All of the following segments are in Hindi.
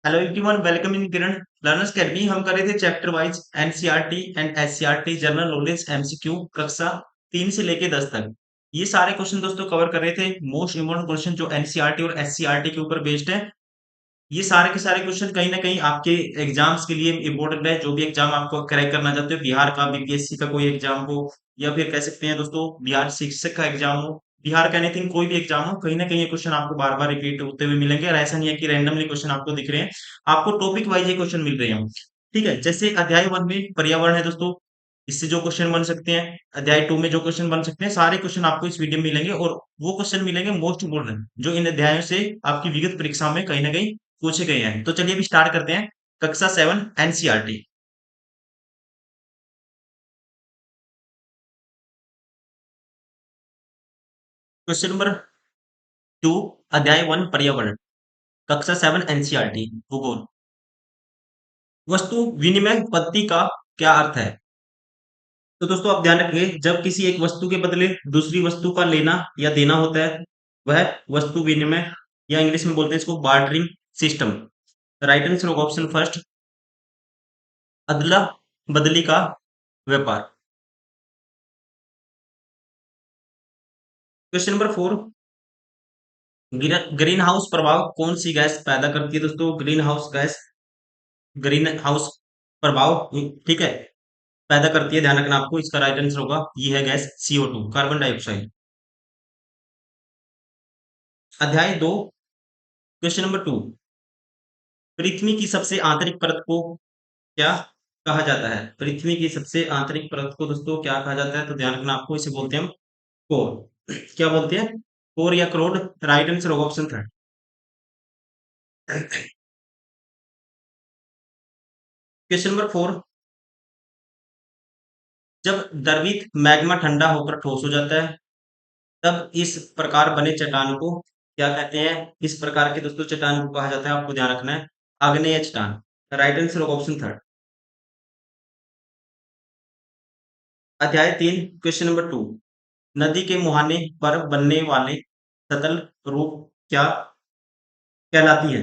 Hello everyone, welcome in Kiran learners academy. हम कर रहे थे chapter wise NCERT and SCERT general knowledge MCQ कक्षा 3 से लेके 10 तक। ये सारे क्वेश्चन दोस्तों कवर कर रहे थे। मोस्ट इंपोर्टेंट क्वेश्चन जो एनसीईआरटी और एससीईआरटी के ऊपर बेस्ड है। ये सारे के सारे क्वेश्चन कहीं ना कहीं आपके एग्जाम्स के लिए इम्पोर्टेंट है। जो भी एग्जाम आपको क्रैक करना चाहते हो, बिहार का बीपीएससी का कोई एग्जाम हो या फिर कह सकते हैं दोस्तों बिहार शिक्षक का एग्जाम हो, बिहार का एनीथिंग कोई भी एग्जाम हो, कहीं ना कहीं ये क्वेश्चन आपको बार बार रिपीट होते हुए मिलेंगे। और ऐसा नहीं है कि रैंडमली क्वेश्चन आपको दिख रहे हैं, आपको टॉपिक वाइज ये क्वेश्चन मिल रहे हैं। ठीक है, जैसे अध्याय 1 में पर्यावरण है दोस्तों, इससे जो क्वेश्चन बन सकते हैं, अध्याय 2 में जो क्वेश्चन बन सकते हैं, सारे क्वेश्चन आपको इस वीडियो में मिलेंगे। और वो क्वेश्चन मिलेंगे मोस्ट इंपोर्टेंट जो इन अध्यायों से आपकी विगत परीक्षा में कहीं ना कहीं पूछे गए हैं। तो चलिए अभी स्टार्ट करते हैं। कक्षा 7 एनसीईआरटी। क्वेश्चन नंबर 2, अध्याय 1 पर्यावरण, कक्षा 7 एनसीईआरटी भूगोल। वस्तु विनिमय पद्धति का क्या अर्थ है? तो दोस्तों आप ध्यान रखिए, जब किसी एक वस्तु के बदले दूसरी वस्तु का लेना या देना होता है, वह वस्तु विनिमय या इंग्लिश में बोलते हैं इसको बार्टरिंग सिस्टम। राइट आंसर होगा ऑप्शन फर्स्ट, अदला बदली का व्यापार। क्वेश्चन नंबर 4, ग्रीन हाउस प्रभाव कौन सी गैस पैदा करती है? दोस्तों green house gas, green house प्रभाव, ठीक है, पैदा करती है। ध्यान रखना आपको, इसका राइट आंसर होगा ये है गैस CO2, कार्बन डाइऑक्साइड। अध्याय 2, क्वेश्चन नंबर 2, पृथ्वी की सबसे आंतरिक परत को क्या कहा जाता है? पृथ्वी की सबसे आंतरिक परत को दोस्तों क्या कहा जाता है? तो ध्यान रखना आपको, इसे बोलते हैं हम कोर। क्या बोलते हैं? कोर या क्रोड। राइट आंसर होगा ऑप्शन थर्ड। क्वेश्चन नंबर 4, जब द्रवित मैग्मा ठंडा होकर ठोस हो जाता है, तब इस प्रकार बने चट्टान को क्या कहते हैं? इस प्रकार के दोस्तों चट्टान को कहा जाता है, आपको ध्यान रखना है, आग्नेय चट्टान। राइट आंसर होगा ऑप्शन थर्ड। अध्याय 3, क्वेश्चन नंबर 2, नदी के मुहाने पर बनने वाले सतल रूप क्या कहलाती है?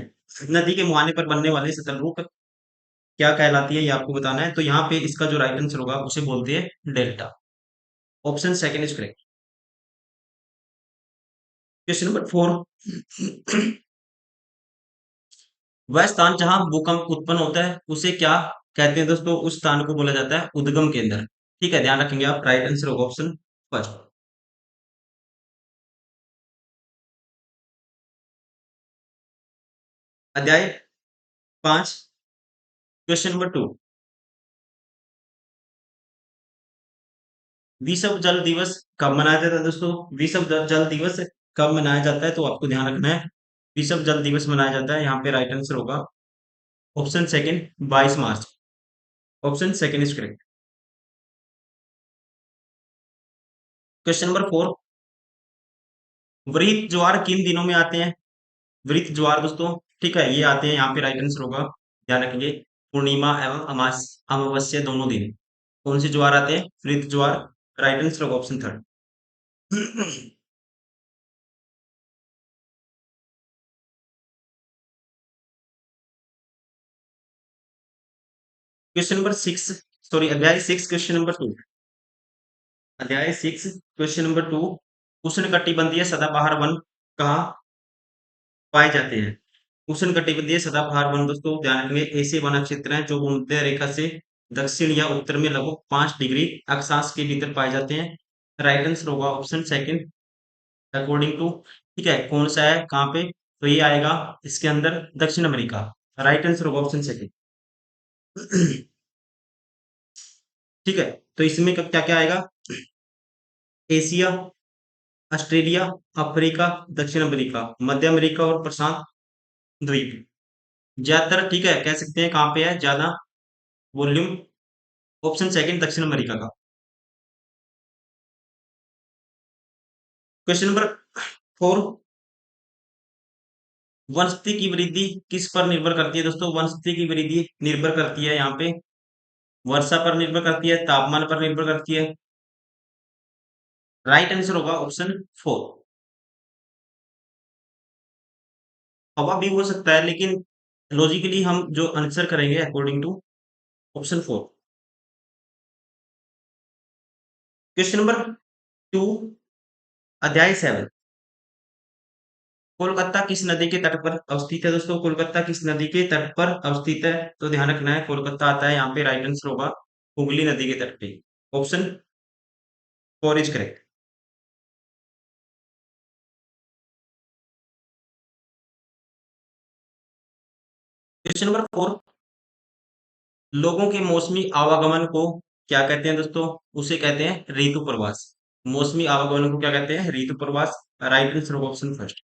नदी के मुहाने पर बनने वाले सतल रूप क्या कहलाती है, ये आपको बताना है। तो यहाँ पे इसका जो राइट आंसर होगा उसे बोलते हैं delta. Option second is correct. Question number 4, वह स्थान जहां भूकंप उत्पन्न होता है उसे क्या कहते हैं? दोस्तों उस स्थान को बोला जाता है उद्गम केंद्र। ठीक है, ध्यान रखेंगे आप, राइट आंसर होगा ऑप्शन फर्स्ट। अध्याय 5, क्वेश्चन नंबर 2, विश्व जल दिवस कब मनाया जाता है? दोस्तों विश्व जल दिवस कब मनाया जाता है? तो आपको ध्यान रखना है, विश्व जल दिवस मनाया जाता है, यहाँ पे राइट आंसर होगा option second, 22 March. Option second is correct. Question number 4, वृहत ज्वार किन दिनों में आते हैं? वृहत ज्वार दोस्तों, ठीक है, ये आते हैं, यहाँ पे राइट आंसर होगा, ध्यान रखेंगे, पूर्णिमा एवं अमावस्या दोनों दिन। कौन से ज्वार आते हैं? वृहत ज्वार। राइट आंसर होगा option third. Question number 6, sorry अध्याय 6 क्वेश्चन नंबर 2। अध्याय 6 क्वेश्चन नंबर 2, उष्णकटिबंधीय सदाबहार वन कहाँ पाए जाते हैं? उष्णकटिबंधीय सदाबहार वन दोस्तों ध्यान रखेंगे, ऐसे वन क्षेत्र हैं जो भूमध्य रेखा से दक्षिण या उत्तर में लगभग 5 डिग्री अक्षांश के भीतर पाए जाते हैं। राइट आंसर होगा ऑप्शन सेकंड, अकॉर्डिंग टू, ठीक है, कौन सा है, कहाँ पे? तो ये आएगा इसके अंदर दक्षिण अमेरिका। राइट आंसर होगा ऑप्शन सेकंड। ठीक है, तो इसमें क्या क्या आएगा? एशिया, ऑस्ट्रेलिया, अफ्रीका, दक्षिण अमेरिका, मध्य अमेरिका और प्रशांत द्वीप। ज्यादातर, ठीक है, कह सकते हैं कहाँ पे है ज्यादा वॉल्यूम? ऑप्शन सेकंड, दक्षिण अमेरिका का। क्वेश्चन नंबर 4, वनस्पति की वृद्धि किस पर निर्भर करती है? दोस्तों वनस्पति की वृद्धि निर्भर करती है यहाँ पे वर्षा पर निर्भर करती है, तापमान पर निर्भर करती है। राइट आंसर होगा ऑप्शन 4। हवा भी हो सकता है, लेकिन लॉजिकली हम जो आंसर करेंगे according to option 4। Question number 2, अध्याय 7। कोलकाता किस नदी के तट पर अवस्थित है दोस्तों? कोलकाता किस नदी के तट पर अवस्थित है? तो ध्यान रखना है, कोलकाता आता है यहाँ पे, राइट आंसर होगा हुगली नदी के तट पे। Option 4 is correct. Question number 4, लोगों के मौसमी आवागमन को क्या कहते हैं दोस्तों? उसे कहते हैं ऋतु प्रवास। मौसमी आवागमन को क्या कहते हैं? ऋतु प्रवास। राइट आंसर होगा ऑप्शन फर्स्ट।